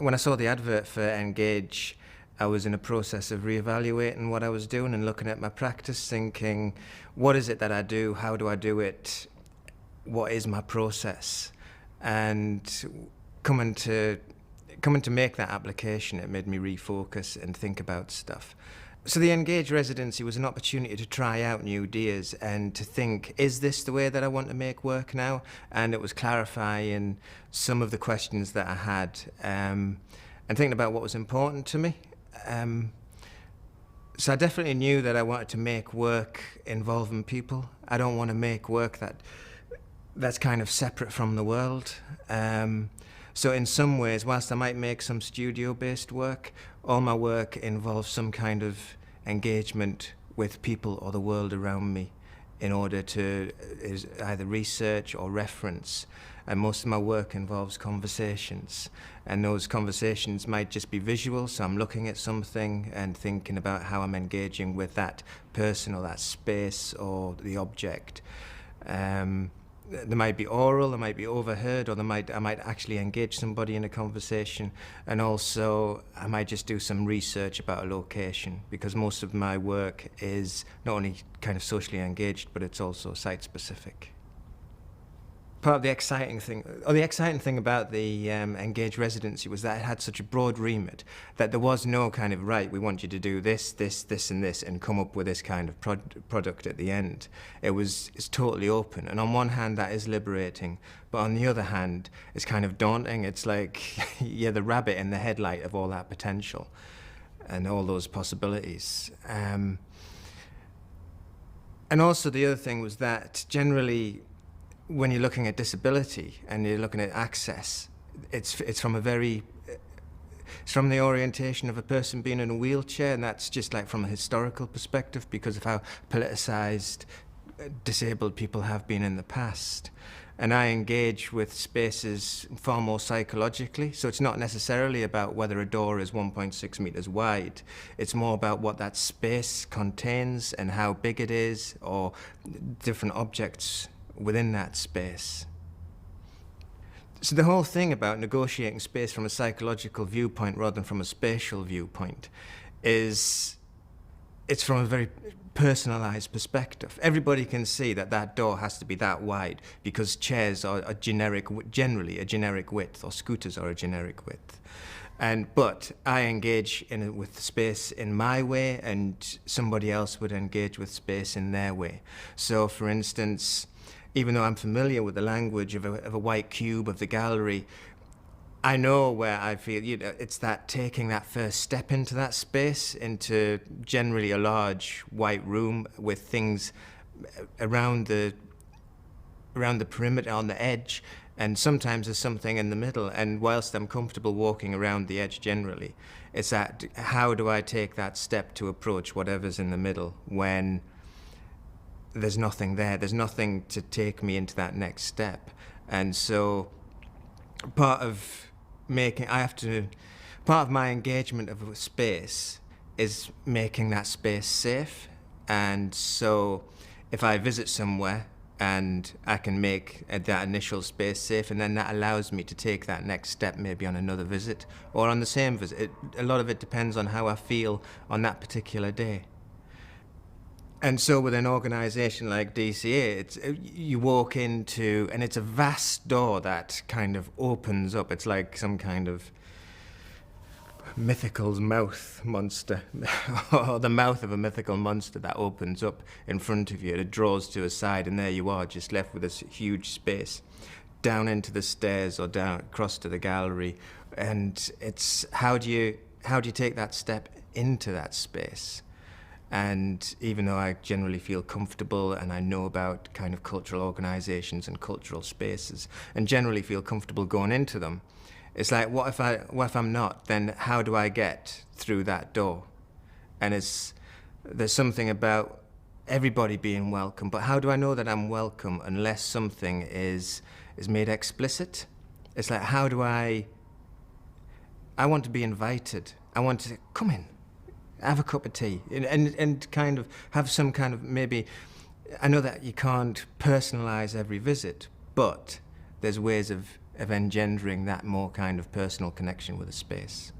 When I saw the advert for Engage, I was in a process of reevaluating what I was doing and looking at my practice, thinking, what is it that I do? How do I do it? What is my process? And coming to make that application, it made me refocus and think about stuff. So the Engage residency was an opportunity to try out new ideas and to think, is this the way that I want to make work now? And it was clarifying some of the questions that I had and thinking about what was important to me. So I definitely knew that I wanted to make work involving people. I don't want to make work that's kind of separate from the world. So in some ways, whilst I might make some studio-based work, all my work involves some kind of engagement with people or the world around me in order to either research or reference. And most of my work involves conversations. And those conversations might just be visual, so I'm looking at something and thinking about how I'm engaging with that person or that space or the object. There might be oral, there might be overheard, or I might actually engage somebody in a conversation. And also, I might just do some research about a location, because most of my work is not only kind of socially engaged, but it's also site-specific. Part of the exciting thing about the Engage residency was that it had such a broad remit that there was no kind of, right, we want you to do this, this, this and this and come up with this kind of product at the end. It's totally open, and on one hand that is liberating, but on the other hand it's kind of daunting. It's like you're the rabbit in the headlight of all that potential and all those possibilities. And also the other thing was that generally when you're looking at disability and you're looking at access, it's from the orientation of a person being in a wheelchair, and that's just like from a historical perspective because of how politicized disabled people have been in the past. And I engage with spaces far more psychologically, so it's not necessarily about whether a door is 1.6 meters wide. It's more about what that space contains and how big it is, or different objects within that space. So the whole thing about negotiating space from a psychological viewpoint rather than from a spatial viewpoint is it's from a very personalized perspective. Everybody can see that that door has to be that wide because chairs are generally a generic width, or scooters are a generic width. But I engage with space in my way, and somebody else would engage with space in their way. So for instance, even though I'm familiar with the language of a white cube of the gallery, I know where I feel, it's that taking that first step into that space, into generally a large white room with things around the perimeter, on the edge, and sometimes there's something in the middle. And whilst I'm comfortable walking around the edge generally, it's that, how do I take that step to approach whatever's in the middle when there's nothing there, there's nothing to take me into that next step. And so part of my engagement of a space is making that space safe. And so if I visit somewhere and I can make that initial space safe, and then that allows me to take that next step maybe on another visit or on the same visit. A lot of it depends on how I feel on that particular day. And so with an organisation like DCA, you walk into, and it's a vast door that kind of opens up. It's like some kind of mythical mouth monster, or the mouth of a mythical monster that opens up in front of you. It draws to a side, and there you are, just left with this huge space, down into the stairs or down across to the gallery. And it's how do you take that step into that space? And even though I generally feel comfortable and I know about kind of cultural organisations and cultural spaces and generally feel comfortable going into them, it's like, what if I'm not? Then how do I get through that door? And there's something about everybody being welcome, but how do I know that I'm welcome unless something is made explicit? It's like, how do I want to be invited. I want to come in. Have a cup of tea and kind of have some kind of, maybe, I know that you can't personalize every visit, but there's ways of of engendering that more kind of personal connection with a space.